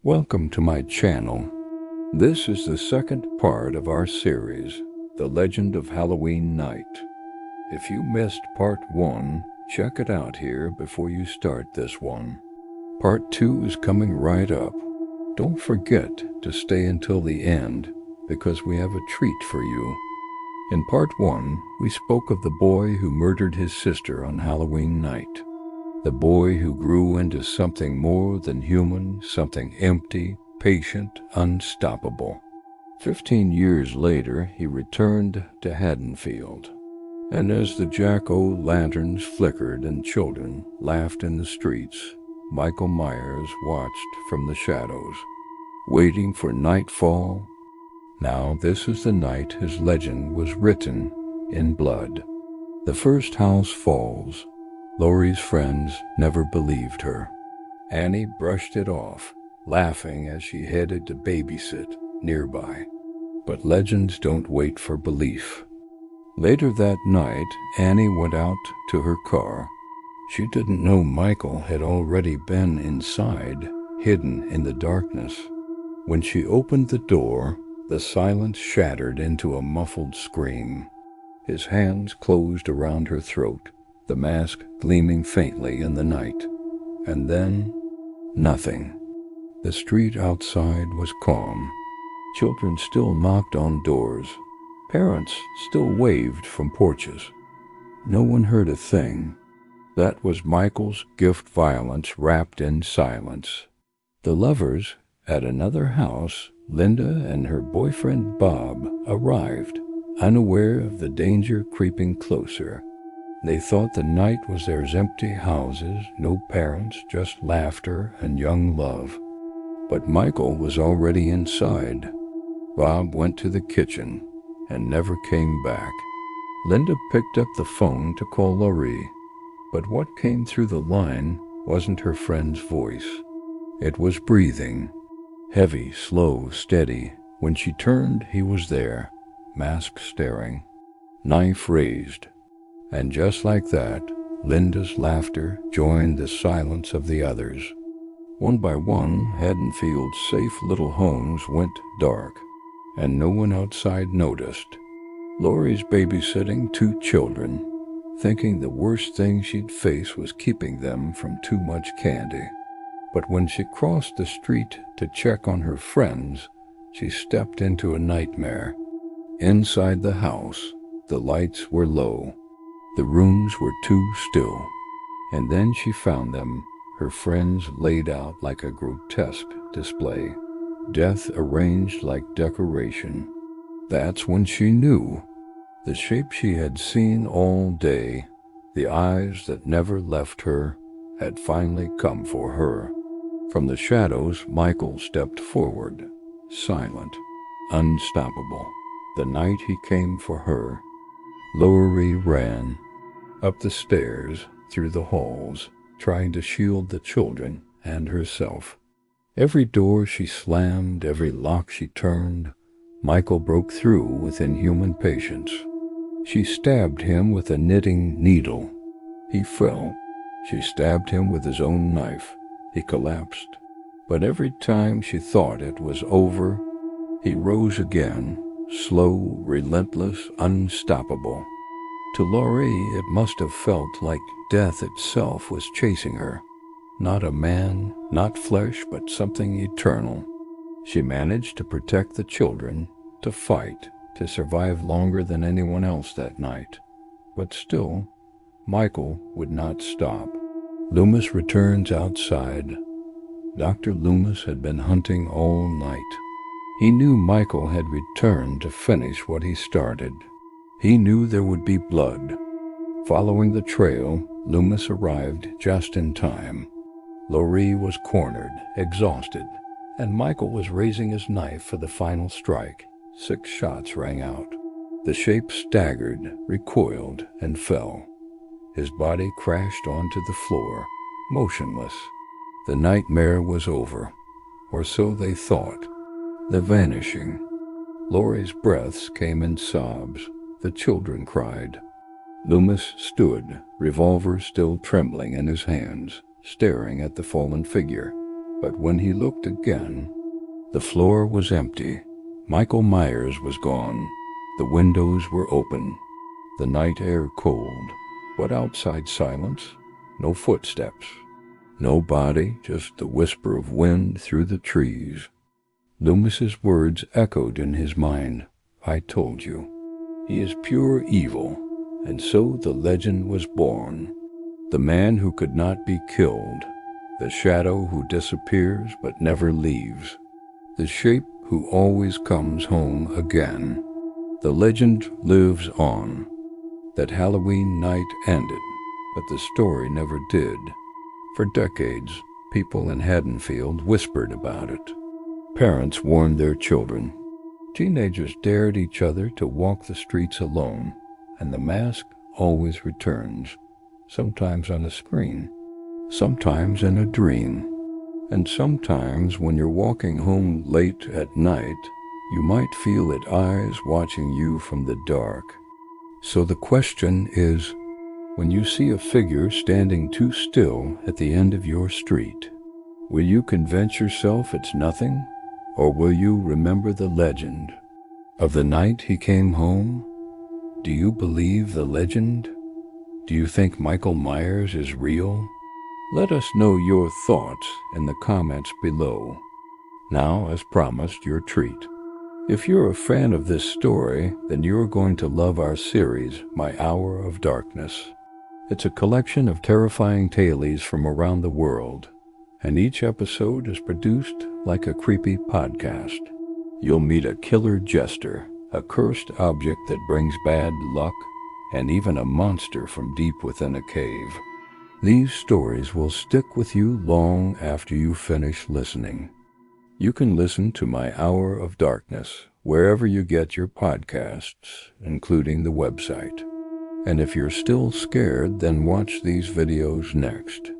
Welcome to my channel. This is the second part of our series, The Legend of Halloween Night. If you missed part 1, check it out here before you start this one. Part 2 is coming right up. Don't forget to stay until the end, because we have a treat for you. In part 1, we spoke of the boy who murdered his sister on Halloween night. The boy who grew into something more than human, something empty, patient, unstoppable. 15 years later, he returned to Haddonfield. And as the jack-o'-lanterns flickered and children laughed in the streets, Michael Myers watched from the shadows, waiting for nightfall. Now this is the night his legend was written in blood. The first house falls. Laurie's friends never believed her. Annie brushed it off, laughing as she headed to babysit nearby. But legends don't wait for belief. Later that night, Annie went out to her car. She didn't know Michael had already been inside, hidden in the darkness. When she opened the door, the silence shattered into a muffled scream. His hands closed around her throat, the mask gleaming faintly in the night. And then, nothing. The street outside was calm. Children still knocked on doors. Parents still waved from porches. No one heard a thing. That was Michael's gift violence wrapped in silence. The lovers at another house, Linda and her boyfriend Bob, arrived, unaware of the danger creeping closer. They thought the night was theirs, empty houses, no parents, just laughter and young love. But Michael was already inside. Bob went to the kitchen and never came back. Linda picked up the phone to call Laurie, but what came through the line wasn't her friend's voice. It was breathing, heavy, slow, steady. When she turned, he was there, mask staring, knife raised. And just like that, Linda's laughter joined the silence of the others. One by one, Haddonfield's safe little homes went dark, and no one outside noticed. Laurie's babysitting 2 children, thinking the worst thing she'd face was keeping them from too much candy. But when she crossed the street to check on her friends, she stepped into a nightmare. Inside the house, the lights were low. The rooms were too still, and then she found them, her friends laid out like a grotesque display, death arranged like decoration. That's when she knew. The shape she had seen all day, the eyes that never left her, had finally come for her. From the shadows, Michael stepped forward, silent, unstoppable. The night he came for her. Laurie ran up the stairs, through the halls, trying to shield the children and herself. Every door she slammed, every lock she turned, Michael broke through with inhuman patience. She stabbed him with a knitting needle. He fell. She stabbed him with his own knife. He collapsed. But every time she thought it was over, he rose again, slow, relentless, unstoppable. To Laurie, it must have felt like death itself was chasing her. Not a man, not flesh, but something eternal. She managed to protect the children, to fight, to survive longer than anyone else that night. But still, Michael would not stop. Loomis returns outside. Dr. Loomis had been hunting all night. He knew Michael had returned to finish what he started. He knew there would be blood. Following the trail, Loomis arrived just in time. Laurie was cornered, exhausted, and Michael was raising his knife for the final strike. 6 shots rang out. The shape staggered, recoiled, and fell. His body crashed onto the floor, motionless. The nightmare was over, or so they thought. The vanishing. Laurie's breaths came in sobs. The children cried. Loomis stood, revolver still trembling in his hands, staring at the fallen figure. But when he looked again, the floor was empty. Michael Myers was gone. The windows were open, the night air cold, but outside silence, no footsteps, no body, just the whisper of wind through the trees. Loomis's words echoed in his mind. I told you. He is pure evil, and so the legend was born. The man who could not be killed, the shadow who disappears but never leaves, the shape who always comes home again. The legend lives on. That Halloween night ended, but the story never did. For decades, people in Haddonfield whispered about it. Parents warned their children. Teenagers dared each other to walk the streets alone, and the mask always returns, sometimes on a screen, sometimes in a dream, and sometimes when you're walking home late at night, you might feel it eyes watching you from the dark. So the question is, when you see a figure standing too still at the end of your street, will you convince yourself it's nothing, or will you remember the legend of the night he came home? Do you believe the legend? Do you think Michael Myers is real? Let us know your thoughts in the comments below. Now, as promised, your treat. If you're a fan of this story, then you're going to love our series, My Hour of Darkness. It's a collection of terrifying tales from around the world, and each episode is produced like a creepy podcast. You'll meet a killer jester, a cursed object that brings bad luck, and even a monster from deep within a cave. These stories will stick with you long after you finish listening. You can listen to My Hour of Darkness wherever you get your podcasts, including the website. And if you're still scared, then watch these videos next.